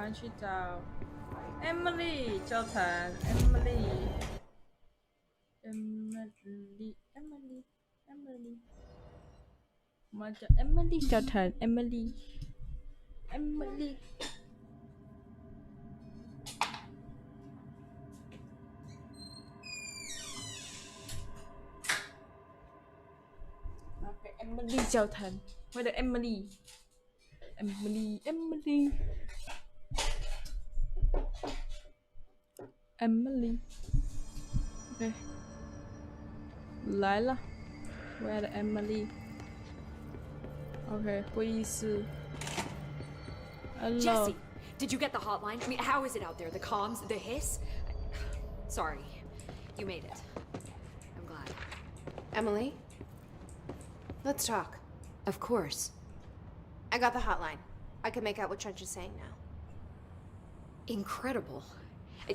们去找 Emily 教堂 Emily，我们叫 Emily 教堂 Emily。Okay, Emily 教堂，我的 Emily，OK，来了，我的 Emily。OK， 会议室。Hello. Jesse, did you get the hotline? I mean, how is it out there? The comms, the hiss? Sorry, you made it. I'm glad. Emily? Let's talk. Of course. I got the hotline. I can make out what Trench is saying now. Incredible.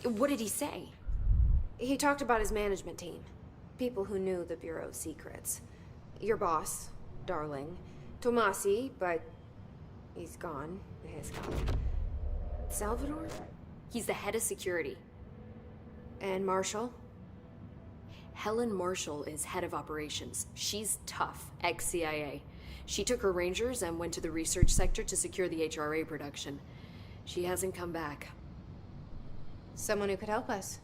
What did he say? He talked about his management team. People who knew the Bureau's secrets. Your boss, Darling. Tomasi, but he's gone. He's gone. Salvador? He's the head of security. And Marshall? Helen Marshall is head of operations. She's tough, ex-CIA. She took her rangers and went to the research sector to secure the HRA production. She hasn't come back. Someone who could help us.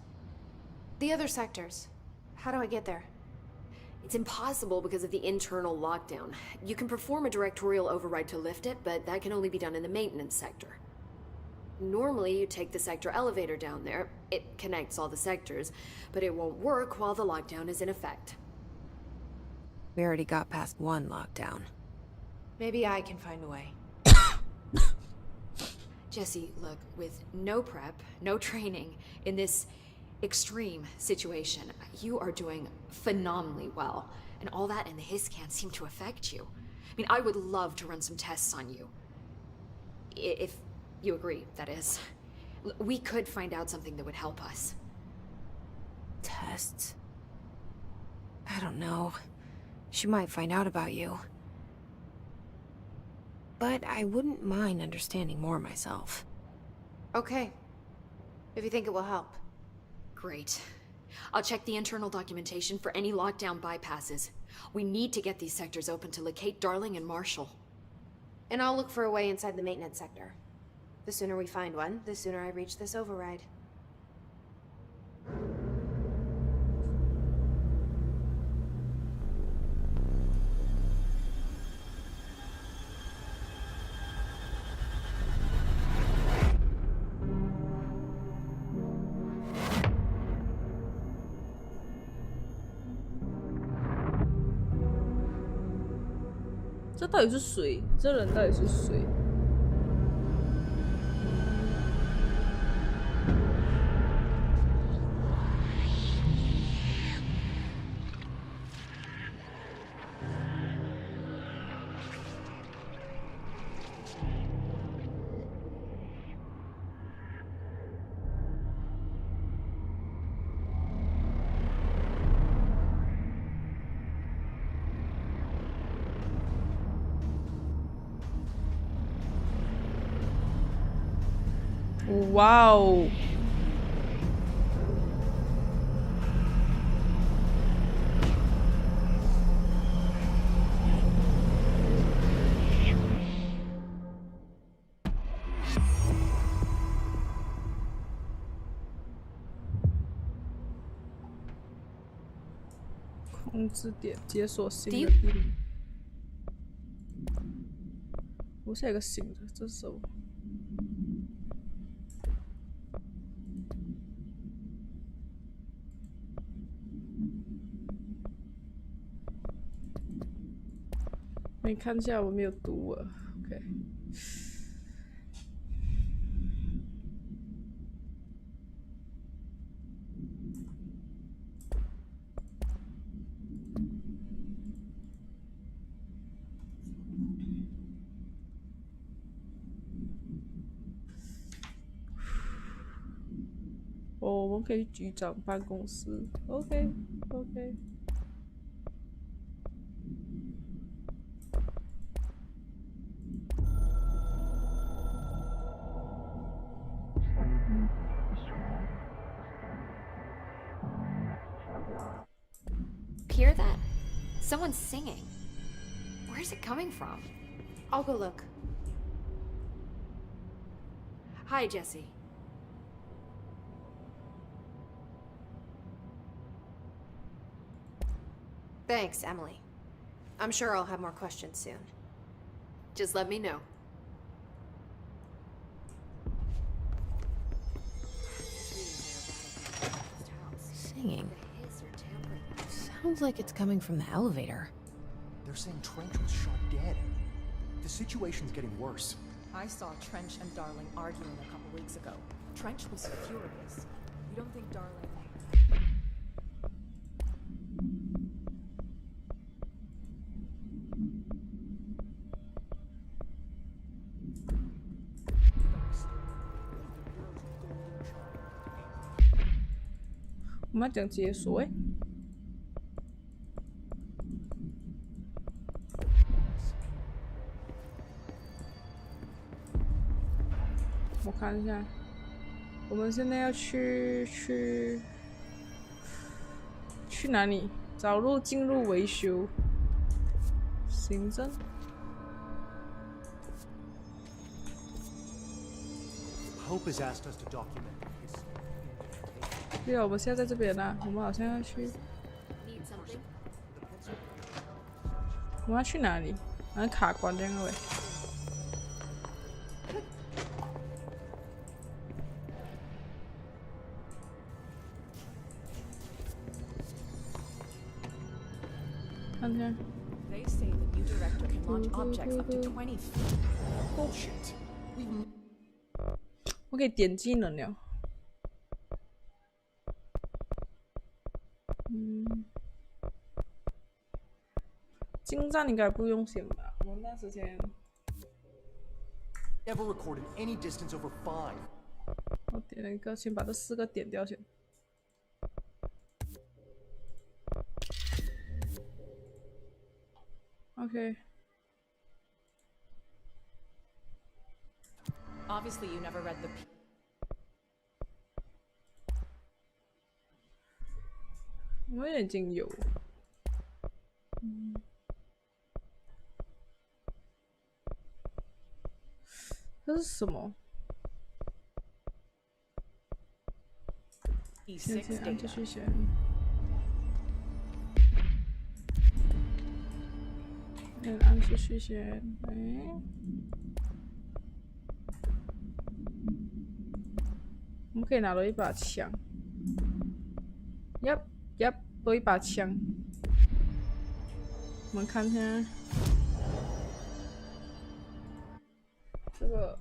The other sectors. How do I get there? It's impossible because of the internal lockdown. You can perform a directorial override to lift it, but that can only be done in the maintenance sector. Normally, you take the sector elevator down there. It connects all the sectors, but it won't work while the lockdown is in effect. We already got past one lockdown. Maybe I can find a way. Jesse, look, with no prep, no training, in this extreme situation, you are doing phenomenally well. And all that and the hiss can't seem to affect you. I mean, I would love to run some tests on you. If you agree, that is. We could find out something that would help us. Tests? I don't know. She might find out about you. But I wouldn't mind understanding more myself. Okay. If you think it will help. Great. I'll check the internal documentation for any lockdown bypasses. We need to get these sectors open to locate Darling and Marshall. And I'll look for a way inside the maintenance sector. The sooner we find one, the sooner I reach this override. 这到底是谁？这人到底是谁？哇哦！控制点解锁新的地名。我写个新的，这是什么？你看一下，我没有读啊。OK。哦，我们可以局长办公室。OK。hear that? Someone's singing. Where's it coming from? I'll go look. Hi, Jesse. Thanks, Emily. I'm sure I'll have more questions soon. Just let me know. Singing. Sounds like it's coming from the elevator. They're saying Trench was shot dead. The situation's getting worse. I saw Trench and Darling arguing a couple weeks ago. Trench was furious. You don't think Darling...我们要讲解锁诶。我看一下，我们现在要去哪里？找路进入维修行政。Hope has asked us to document his. 对啊，我们现在在这边啦，我们好像要去， Need something? 我们要去哪里？好像卡关这样的喂。看看， They say the new director can launch objects up to 20 feet. Bullshit. We 我可以点技能了。精湛应该不用选吧？我那之前 never recorded any distance over 5. 我点了一个，先把这4个点掉先。OK， Obviously, you never read the... 我已经有。这是什么？ E6 先按继 data. 续选。按继续选。我们可以拿到一把枪。Yep，多一把枪。我们看一下这个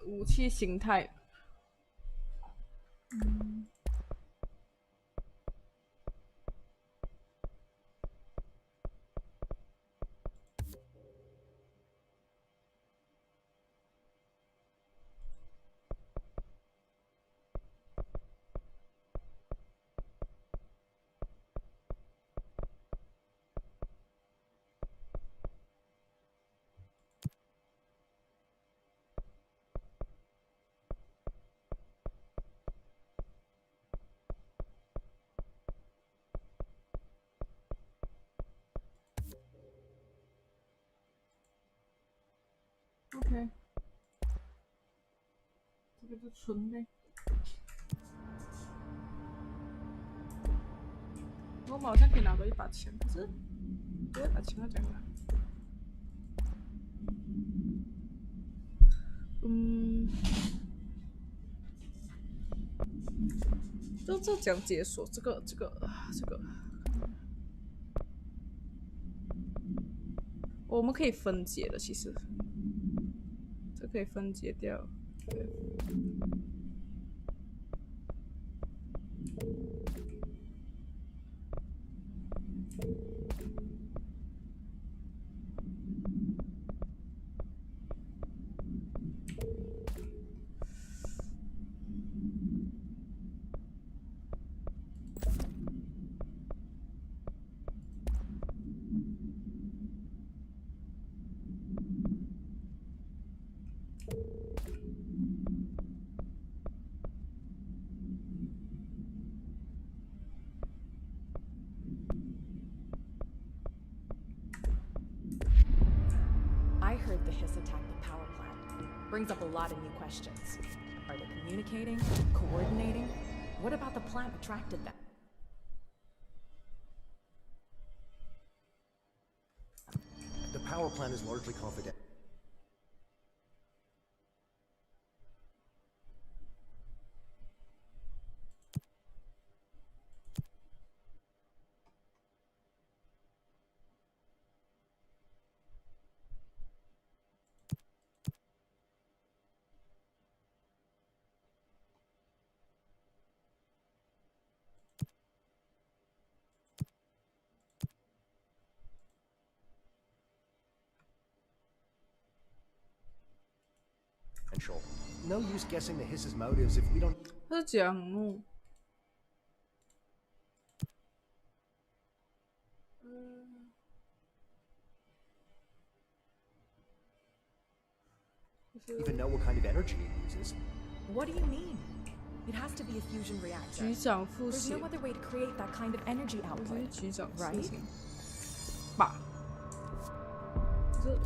武器形态。OK， 这个就纯的。我们好像可以拿到一把枪，可是这把枪要怎样拿？这讲解锁这个，我们可以分解的，其实这可以分解掉。对。did the Hiss attack the power plant? Brings up a lot of new questions. Are they communicating? Coordinating? What about the plant attracted them? The power plant is largely confidential. No use guessing the Hiss's motives if we don't. 他是讲哦，even know what kind of energy it uses. What do you mean? It has to be a fusion reactor. 局长复 There's 写 no，other way to create that kind of energy 这是 output. 局长事 Right? 情吧？这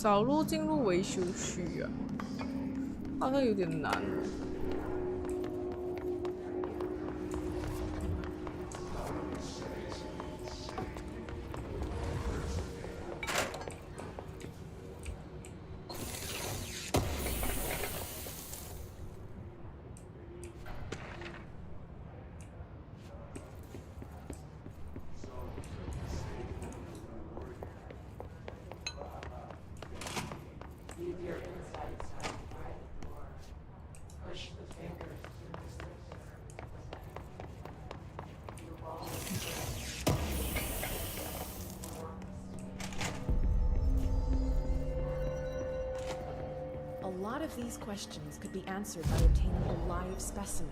找路进入维修区啊，好像有点难。A lot of these questions could be answered by obtaining a live specimen.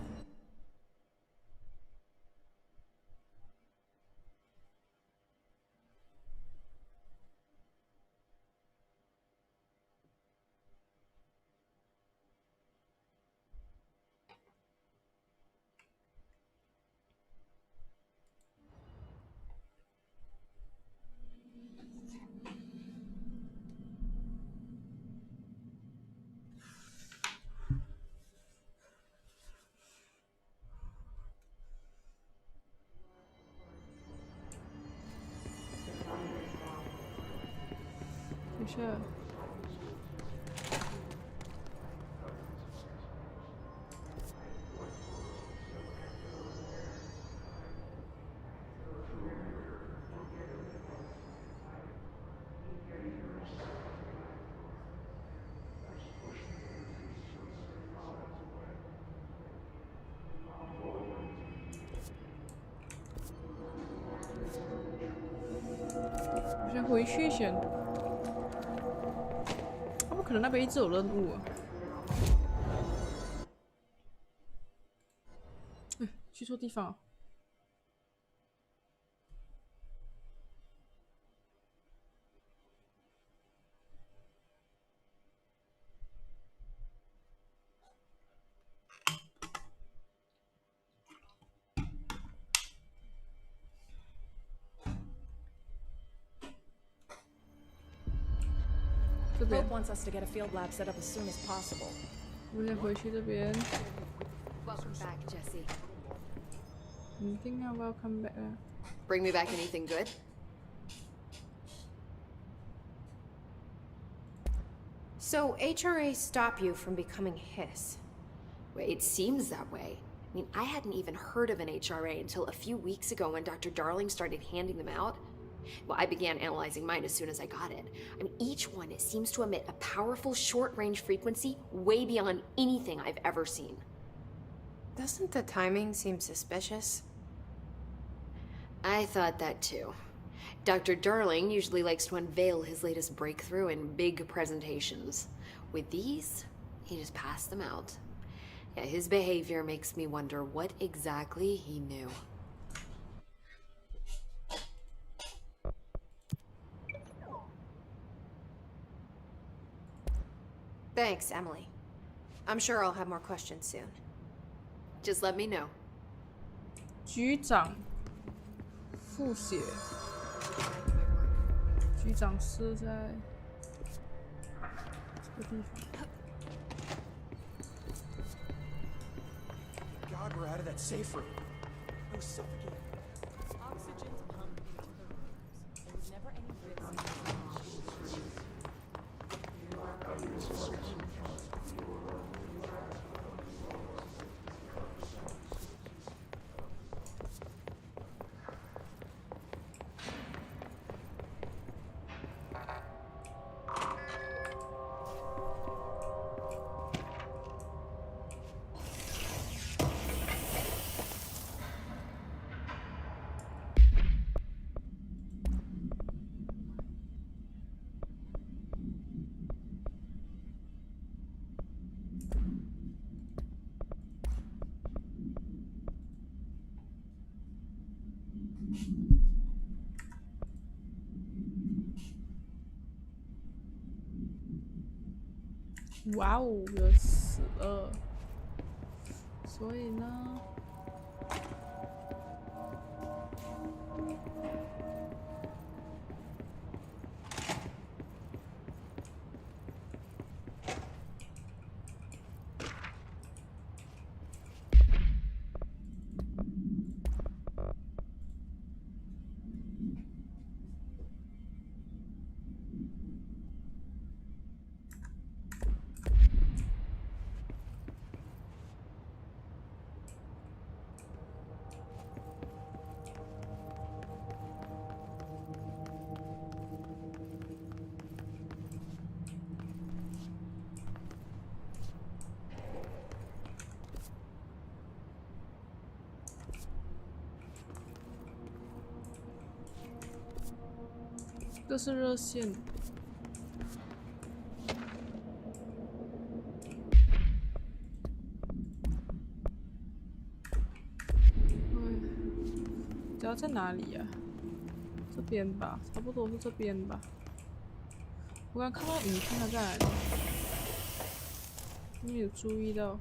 等一下，我先回去先。他们可能那边一直有任务啊。哎，去错地方了。这边， Hope wants us to get a field lab set up as soon as possible. 我先回去这边。 Welcome back, Jesse. Anything now? Welcome back. Bring me back anything good? So HRA stop you from becoming Hiss? Wait, it seems that way. I mean, I hadn't even heard of an HRA until a few weeks ago when Dr. Darling started handing them out. Well, I began analyzing mine as soon as I got it. I mean, each one seems to emit a powerful short-range frequency way beyond anything I've ever seen. Doesn't the timing seem suspicious? I thought that too. Dr. Darling usually likes to unveil his latest breakthrough in big presentations. With these, he just passed them out. Yeah, his behavior makes me wonder what exactly he knew. Thanks, Emily. I'm sure I'll have more questions soon. Just let me know. 局长，复写。局长是在这个地方。 God, we're out of that safe room. I was suffocating. Oxygen's pumped into the rooms. There was never any risk.哇哦，有人死了。所以呢？个是热线。家在哪里呀？这边吧，差不多是这边吧。我刚看到影片，它在哪里？没有注意到。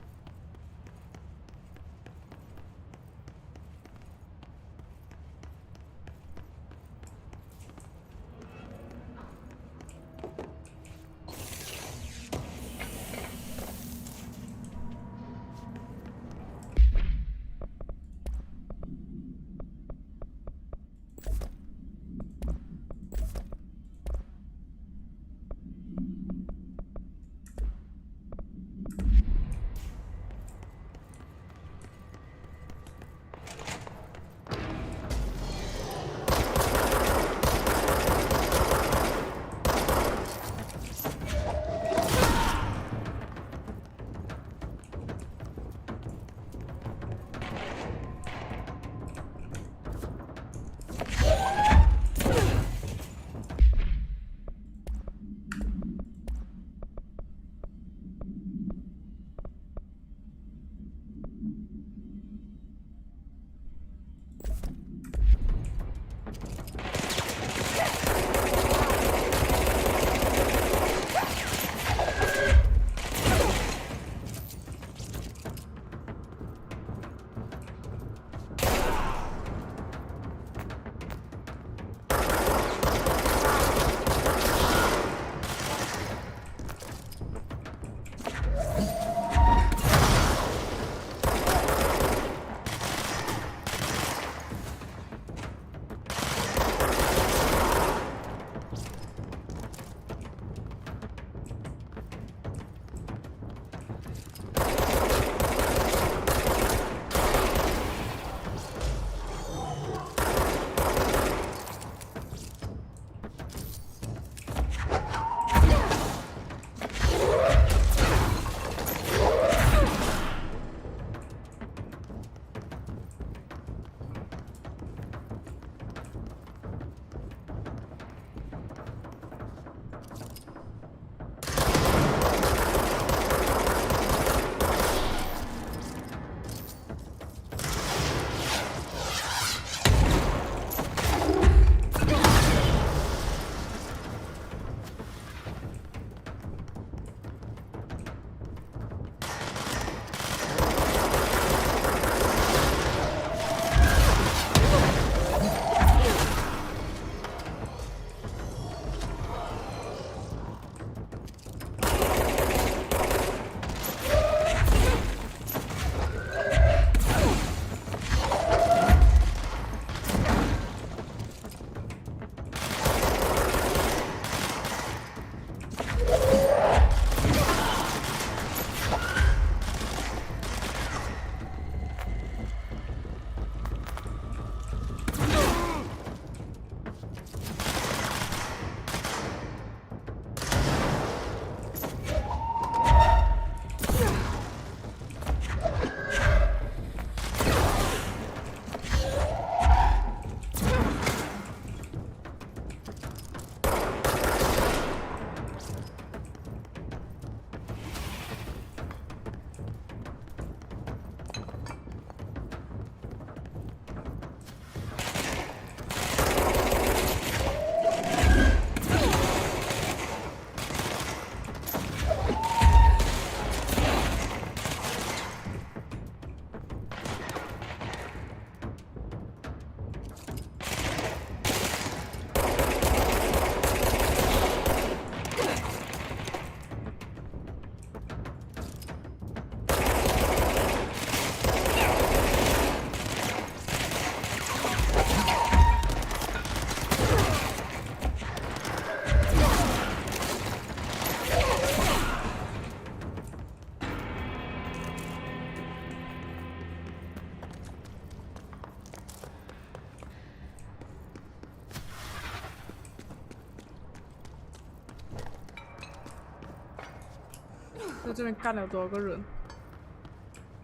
在这边干了多少个人，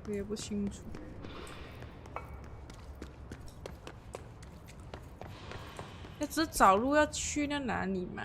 我也不清楚。只是找路要去那哪里嘛？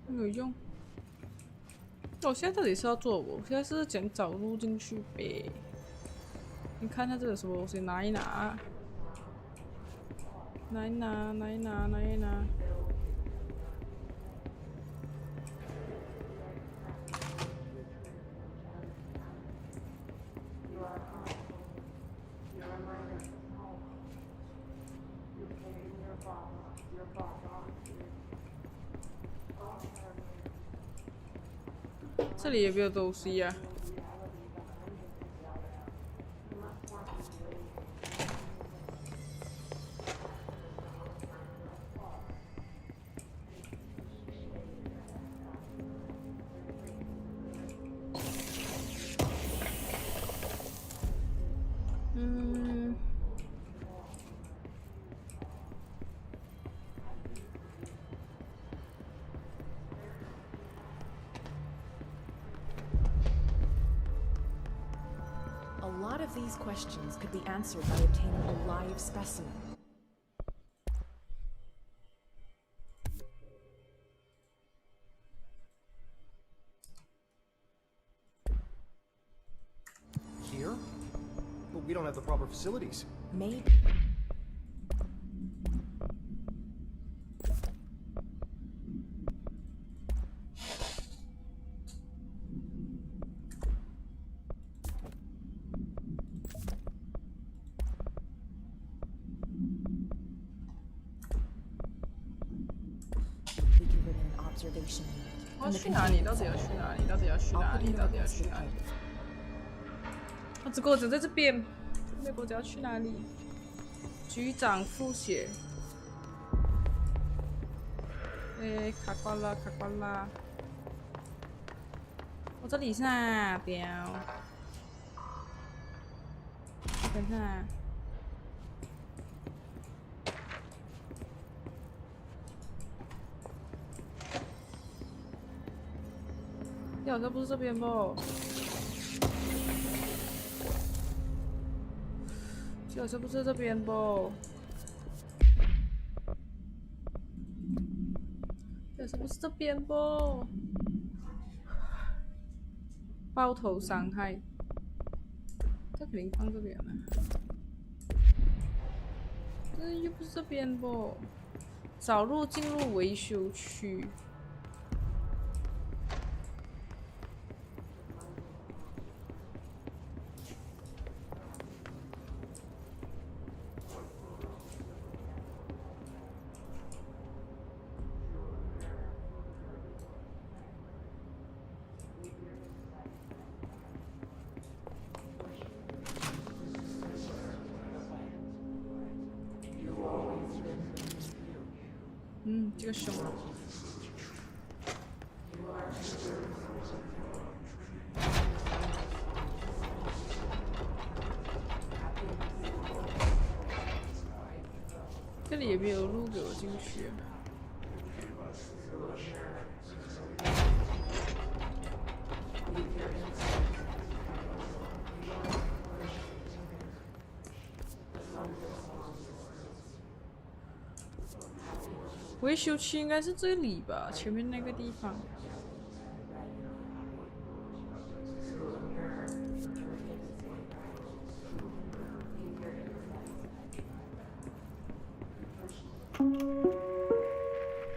没有用。我现在到底是要做我现在是讲找路进去呗。你看它这有什么东西，拿一拿，拿一拿，拿一拿，拿一拿。这里有没有东西呀、A lot of these questions could be answered by obtaining a live specimen. Here? But we don't have the proper facilities. Maybe. We can put in an observation unit. 我要去哪里？到底要去哪里？到底要去 I'll 哪 put 里？ in 到 a 底要 request 去 to the 哪里？ code. 他只跟我讲在这边，没有跟我讲要去哪里。局长复写。哎，卡关了，卡关了。我这里是哪边？等一下。这好像不是这边不？这好像不是这边不？这好像不是这边不？爆头伤害，这肯定放这边了。这又不是这边不？找路进入维修区。这个凶了。这里也没有路给我进去啊。维修区应该是这里吧，前面那个地方。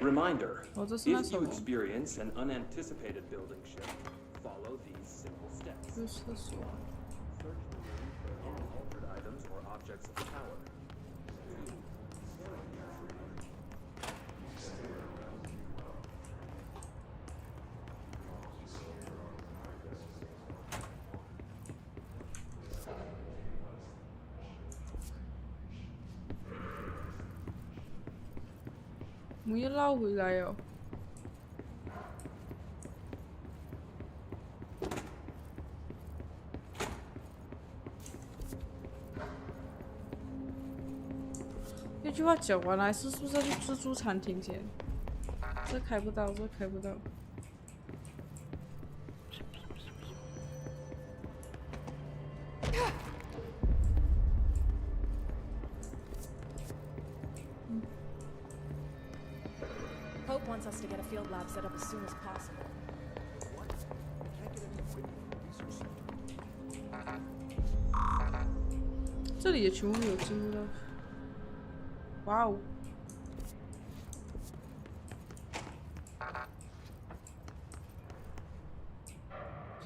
Reminder, 哦，这是那 if 什 you 么？ experience an unanticipated building shift, follow these simple steps. 这是厕所。 Search the room for any altered items or objects of the tower. 我们又绕回来哦。那句话讲完了，是不是要去自助餐厅先？这开不到，这开不到。Hope wants us to get a field lab set up as soon as possible. Can't get any equipment in the research center. 这里也全部没有进入到。哇哦！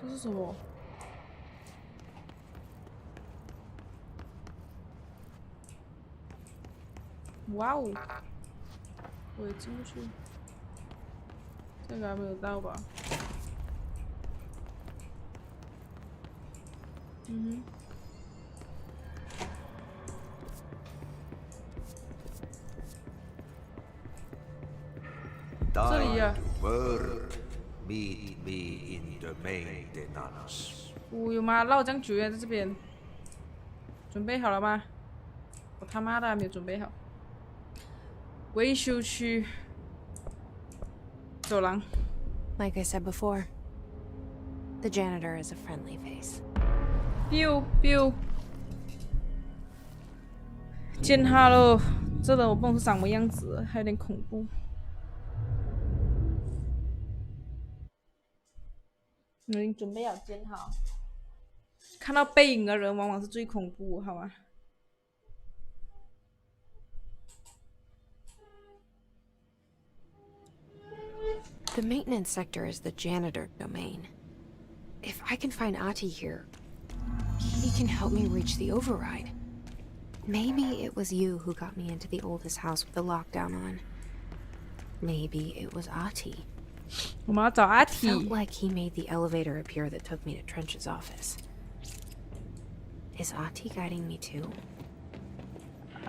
这是什么？哇哦！我也进不去。这个还没有到吧？嗯哼。 这里呀、 Word. Meet me in the maintenance. 有吗？绕这样久远在这边，准备好了吗？我他妈的还没有准备好。维修区，走廊。 Like I said before, the janitor is a friendly face. biu biu， 见他喽！这人我不懂是长什么样子，还有点恐怖。你准备好见好。看到背影的人往往是最恐怖，好吗？ The maintenance sector is the janitor domain. If I can find Ati here, he can help me reach the override. Maybe it was you who got me into the oldest house with the lockdown on. Maybe it was Ati. 我们要找阿 Felt 体。 like he made the elevator appear that took me to Trench's office. Is Ati guiding me too?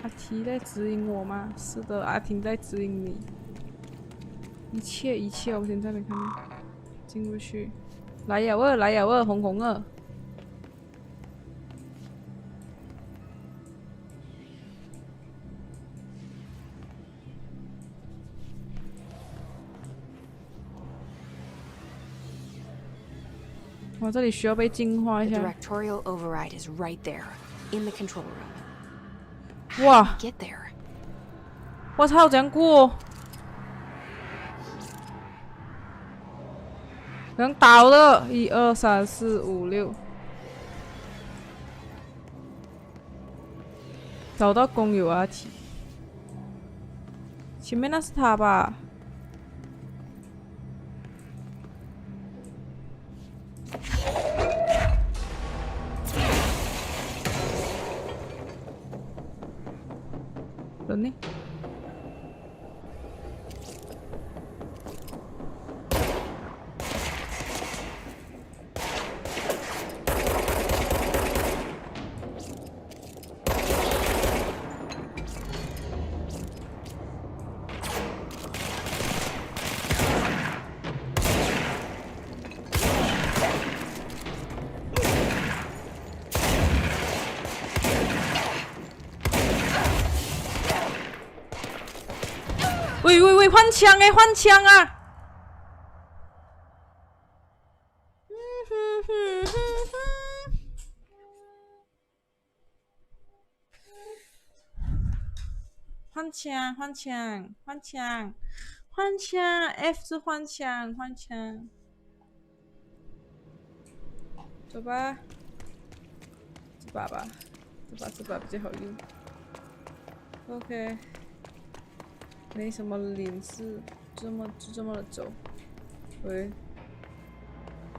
阿提在指引我吗？是的，阿婷在指引你。一切，我现在没看到，进不去。来呀喂，红红的。哇，这里需要被净化 The 一下。 directorial override is right there, in the control room. 哇， Get there. 我操，怎样过？能倒的，1、2、3、4、5、6，找到公有阿体，前面那是他吧？人呢？喂喂喂，换枪哎，换枪啊！换枪，换枪，换枪，换枪 ！F 是换枪，换枪。走吧，这把吧，这把比较好用。OK， 没什么领事，就这么的走。喂，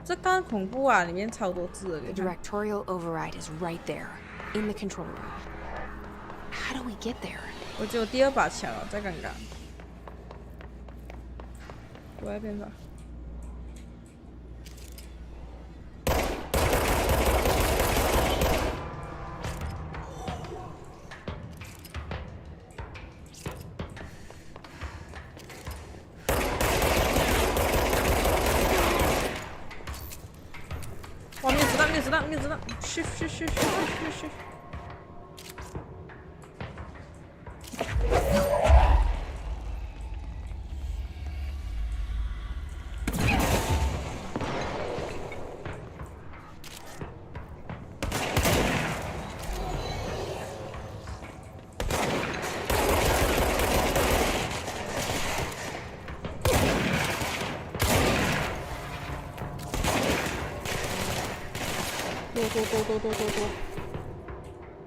这刚恐怖啊！里面超多字的。 The directorial override is right there, in the control room. How do we get there? 我只有第2把枪了，在刚刚。我那边吧。哇，没子弹，没子弹，没子弹！去！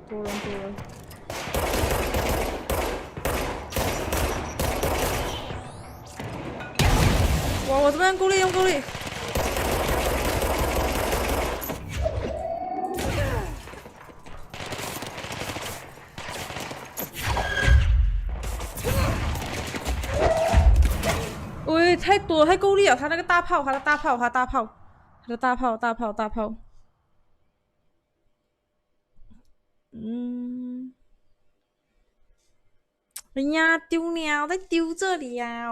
多人！哇，我这边用够力！喂，太多了，太够力了！他那个大炮，大炮。哎呀，丢鸟在丢这里呀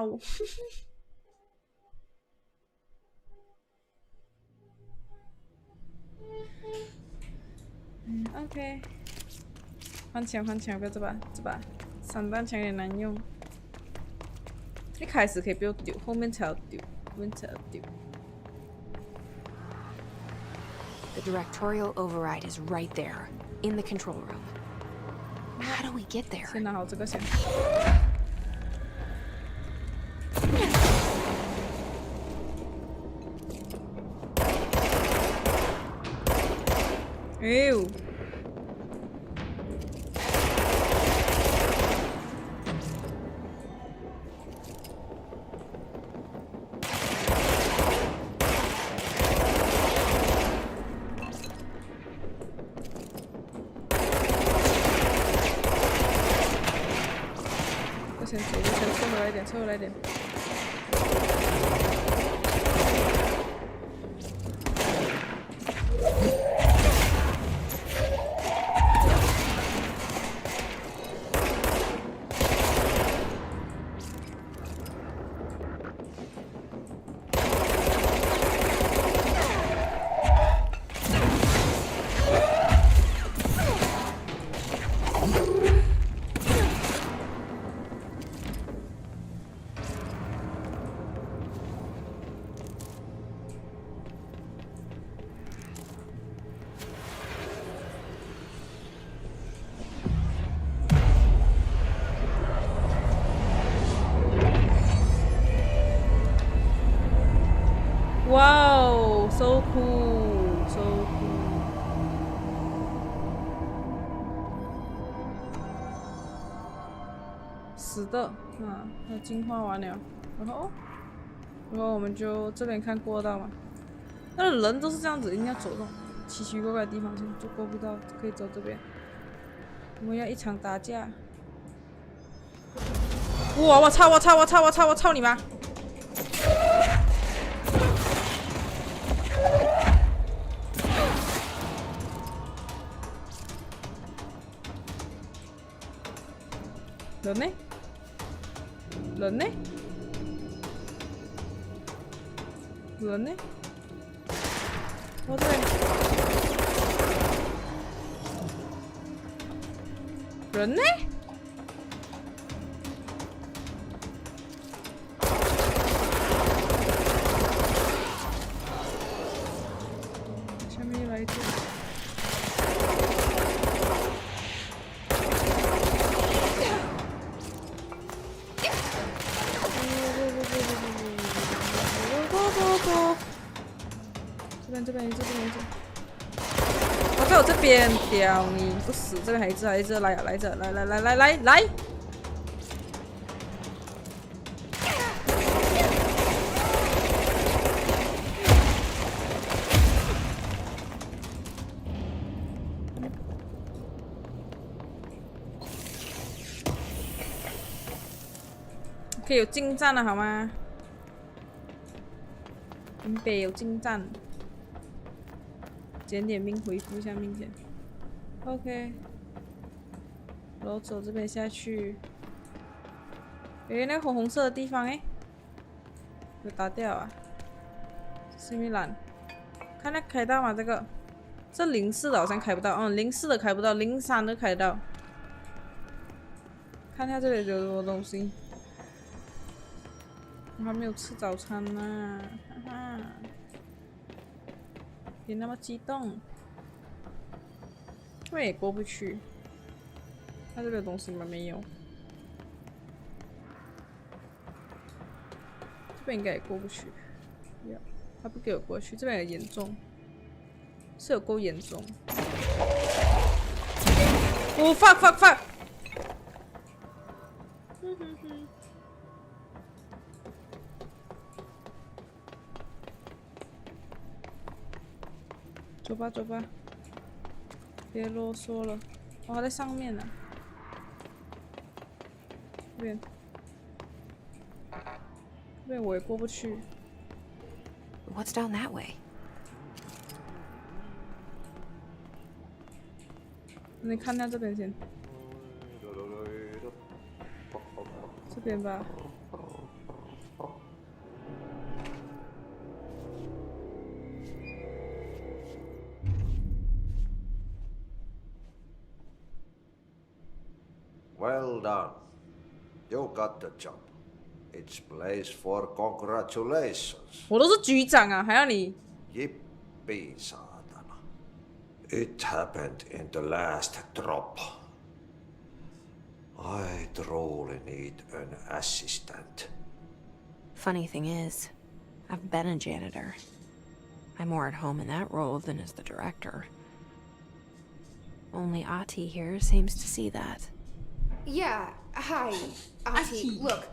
！OK， 换枪，不要这把散弹枪也难用。一开始可以不要丢，后面才要丢。The directorial override is right there, in the control room. How do we get there? 先拿好这个先。哎呦！先撤回来一点。Wow, so cool, so cool. 死的，那进化完了，然后我们就这边看过道嘛。那人都是这样子，一定要走这种奇奇怪怪的地方，就过不到，可以走这边。我们要一场打架。哇！我操你妈！人呢？我这里人呢？这边，我在我这边，屌你不死！这边还一只，来呀，来着，来！可以有近战了好吗？林北有近战，捡点命回复一下命先。OK， 然后走这边下去。诶，那个红色的地方诶，有打掉啊？是米兰，看那开到吗？这个，这04的好像开不到，04的开不到，03的开得到。看一下这里有什么东西。我还没有吃早餐呢，哈哈！别那么激动，这边也过不去。它这边有东西吗？没有。这边应该也过不去。他不给我过去，这边很严重，是有够严重。哦 fuck！ 走吧，别啰嗦了。哦，它在上面呢。这边我也过不去。What's down that way? 你看一下这边先。这边吧。Well done. You got the job. It's place for congratulations. 我都是局长啊，还要你？ Yippee, saatana. It happened in the last drop. I truly need an assistant. Funny thing is, I've been a janitor. I'm more at home in that role than as the director. Only Ahti here seems to see that. Yeah, hi, Ahti. Look,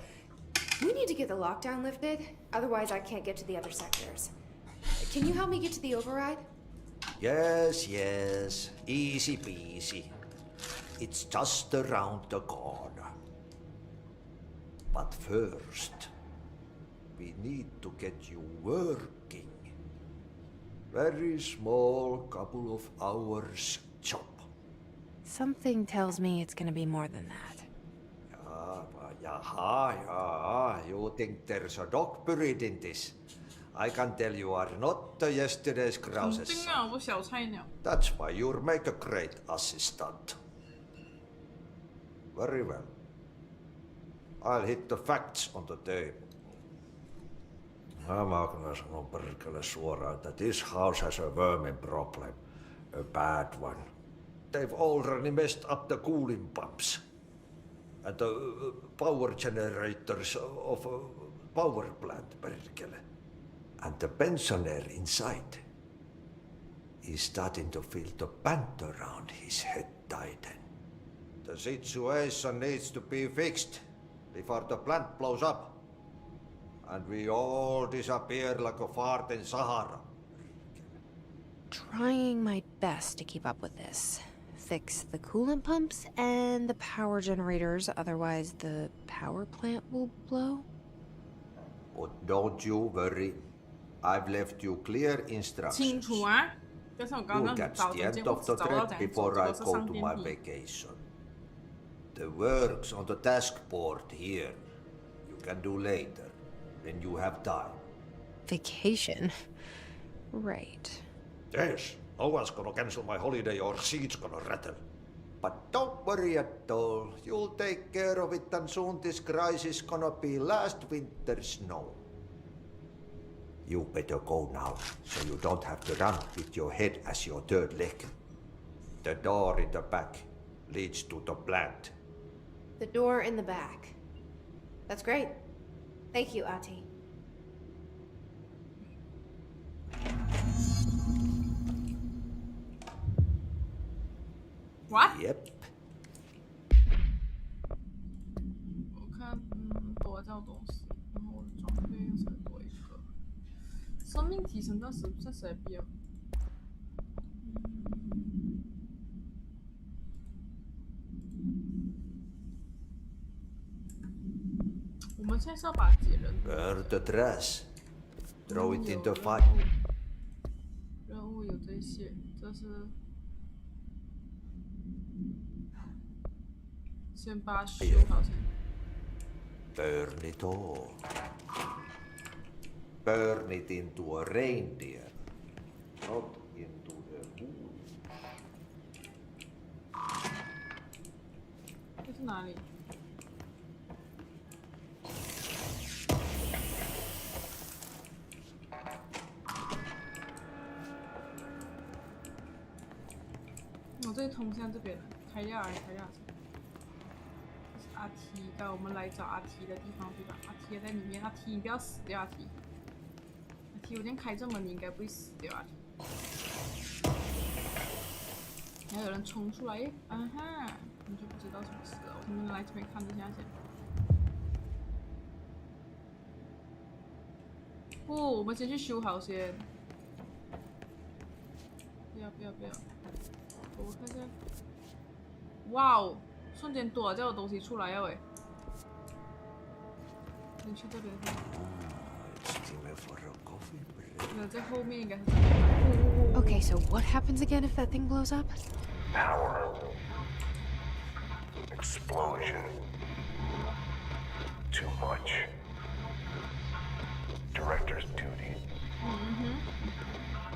we need to get the lockdown lifted, otherwise I can't get to the other sectors. Can you help me get to the override? Yes, easy peasy. It's just around the corner. But first, we need to get you working. Very small, couple of hours job. Something tells me it's gonna be more than that. You think there's a dog buried in this? I can tell you are not yesterday's grouses. 我小菜鸟。 That's why you'll make a great assistant. Very well. I'll hit the facts on the table. Mä kyllä sanon perkele suoraan, that this house has a vermin problem. A bad one. They've already messed up the cooling pumps. And the power generators of a power plant, perkele. And the pensioner inside is starting to feel the band around his head tighten. The situation needs to be fixed before the plant blows up. And we all disappear like a fart in Sahara. Trying my best to keep up with this. Fix the coolant pumps and the power generators, otherwise the power plant will blow. But don't you worry. I've left you clear 清 instructions. 楚啊，加上我刚 You'll 刚 catch 找 the 中 end 间， of 我 the 找到 thread 怎样 before 做，这 I 个是 go 上 to 电 my 梯。 vacation. The works on the task board here you can do later, when you have time. Vacation? Right. Yes, no one's gonna cancel my holiday or seats gonna rattle. But don't worry at all. You'll take care of it and soon this crisis gonna be last winter's snow. You better go now, so you don't have to run with your head as your third leg. The door in the back leads to the plant. The door in the back. That's great. Thank you, Ahti. What？ Yep. 我看，多叫东西，然后我的装备又才多一个。生命提升到谁必要？我们现在是要把解人 Burn the trash. Throw it in the 任 fire. 务任务有这些，这是先把它修好先。Burn it all. Burn it into a reindeer, not into the moon. 这是哪里？我这里通向这边了，开掉啊，开掉。这是阿 T， 该我们来找阿 T 的地方对吧？阿 T 也在里面，阿 T 你不要死掉，阿 T。阿 T， 我今天开这门，你应该不会死掉，阿 T。还有人冲出来耶！啊哈，你就不知道什么事了。我们来这边看一下先。不，我们先去修好先。不要！我看一下。哇哦！瞬间多了这种东西出来了喂。你去这边看。It's time for a coffee break. 在后面应该是这边。Okay, so what happens again if that thing blows up? Power. Explosion. Too much. Director's duty.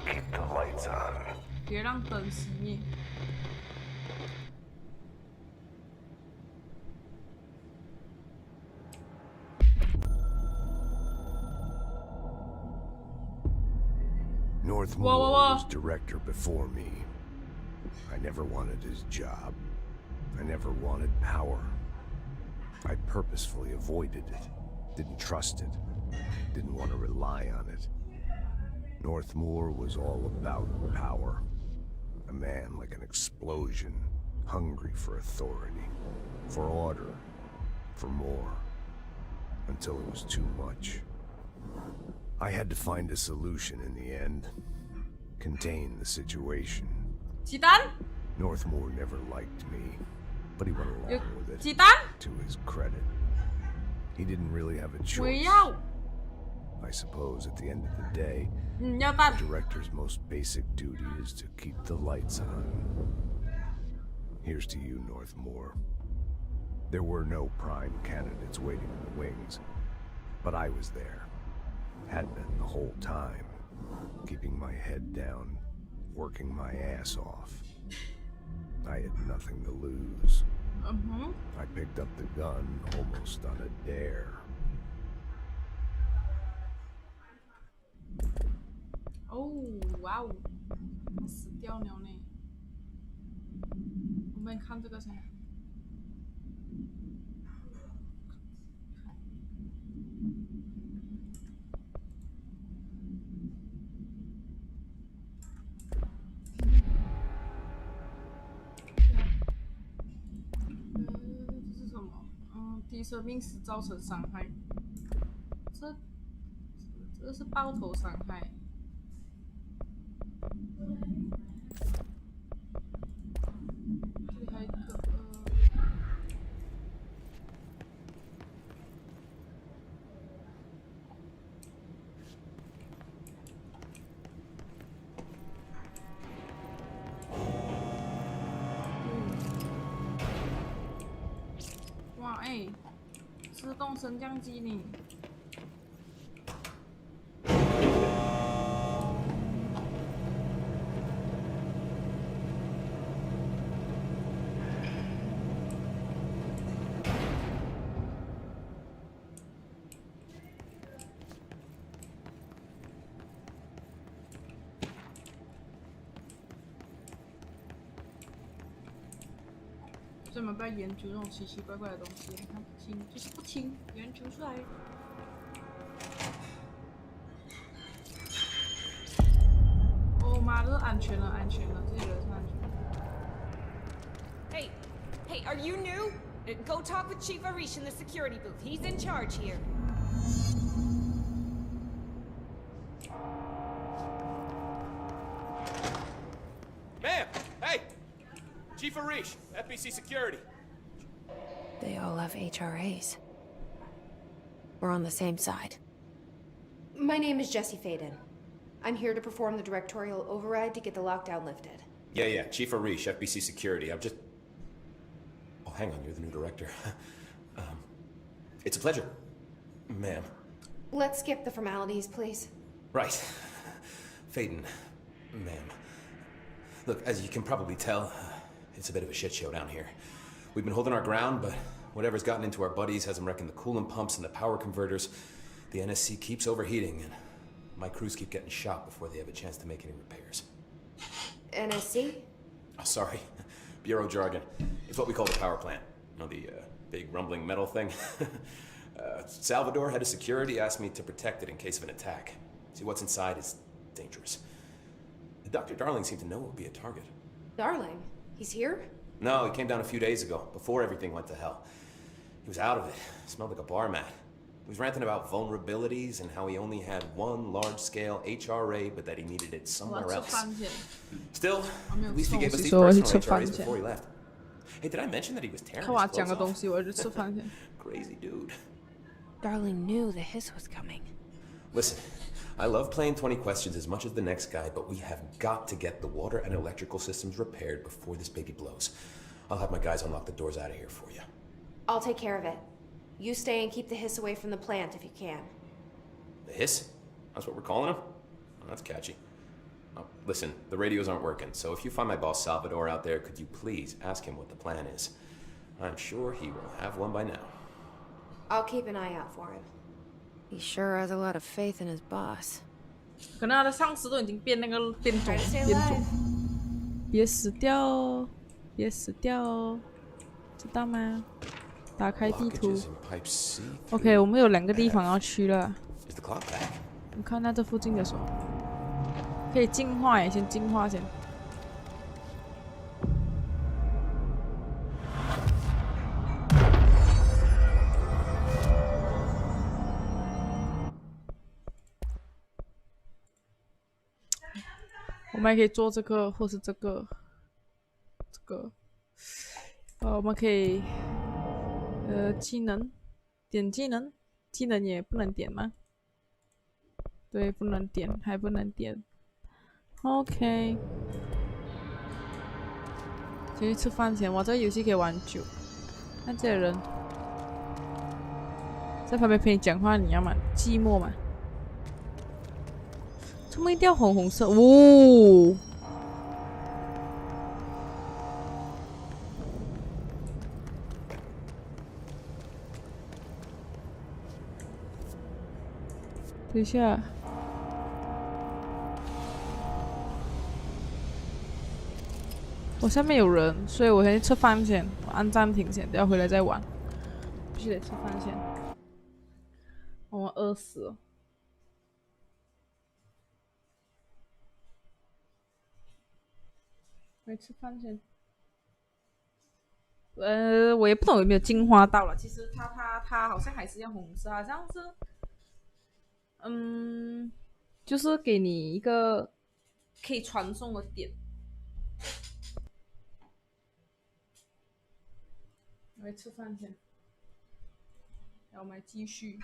Keep the lights on. 别让灯熄灭。Northmore was director before me. I never wanted his job. I never wanted power. I purposefully avoided it. Didn't trust it. Didn't want to rely on it. Northmore was all about power. A man like an explosion, hungry for authority, for order, for more, until it was too much. I had to find a solution in the end. Contain the situation. 鸡蛋？ Northmore never liked me, but he went along with it. 鸡蛋？ To his credit. He didn't really have a 我 choice. 要。 I suppose at the end of the day, 要蛋。 the director's most basic duty is to keep the lights on. Here's to you, Northmore. There were no prime candidates waiting in the wings, but I was there. Had been the whole time, keeping my head down, working my ass off. I had nothing to lose. I picked up the gun almost on a dare. 哦，哇哦，他死掉了呢。我们看这个先。这是什么？低生命时造成伤害。这是爆头伤害。这里还有一个哇哎，自动升降机呢？所以我们不要研究这种奇奇怪怪的东西，他不听就是不听，研究出来。哦妈，这是安全了，安全了，这里人是安全的。Hey, hey, are you new? Go talk with Chief Arish in the security booth. He's in charge here. Ma'am! Hey! Chief Arish, FBC Security. They all have HRAs. We're on the same side. My name is Jesse Faden. I'm here to perform the directorial override to get the lockdown lifted. Yeah, Chief Arish, FBC Security. I'm just... Oh, hang on, you're the new director. It's a pleasure, ma'am. Let's skip the formalities, please. Right. Faden, ma'am. Look, as you can probably tell, it's a bit of a shit show down here. We've been holding our ground, but whatever's gotten into our buddies has them wrecking the coolant pumps and the power converters. The NSC keeps overheating, and my crews keep getting shot before they have a chance to make any repairs. NSC? Oh, sorry. Bureau jargon. It's what we call the power plant. You know, the big rumbling metal thing? Salvador, head of security, asked me to protect it in case of an attack. See, what's inside is dangerous. Dr. Darling seemed to know it would be a target. Darling? He's here? No, he came down a few days ago, before everything went to hell. He was out of it. Smelled like a bar mat. He was ranting about vulnerabilities and how he only had one large-scale HRA, but that he needed it somewhere else. Still, at least he gave us these personal HRAs before he left. Hey, did I mention that he was tearing his clothes off? Crazy dude. Darling knew the hiss was coming. Listen, I love playing 20 questions as much as the next guy, but we have got to get the water and electrical systems repaired before this baby blows. I'll have my guys unlock the doors out of here for you. I'll take care of it. You stay and keep the hiss away from the plant if you can. The hiss? That's what we're calling him? Oh, that's catchy. Oh, listen, the radios aren't working, so if you find my boss Salvador out there, could you please ask him what the plan is? I'm sure he will have one by now. I'll keep an eye out for him. He sure has a lot of faith in his boss. 可能他的上司都已经变那个变种，别死掉哦，别死掉哦，知道吗？打开地图。OK， 我们有2个地方要去了。你看那这附近的什么？可以净化耶，先净化先。我们还可以做这个，或是这个，我们可以，技能，点技能，技能也不能点吗？对，不能点，还不能点。OK， 先去吃饭前，哇，这个游戏可以玩久。看这人在旁边陪你讲话，你要吗？寂寞嘛？怎么一定要红色？哦！等一下，我下面有人，所以我先去吃饭先，我按暂停先，等下回来再玩。必须得吃饭先，我饿死了。没吃饭先。我也不懂有没有进化到了。其实它好像还是要红色，好像是，就是给你一个可以传送的点。我来吃饭先，然后我们来继续。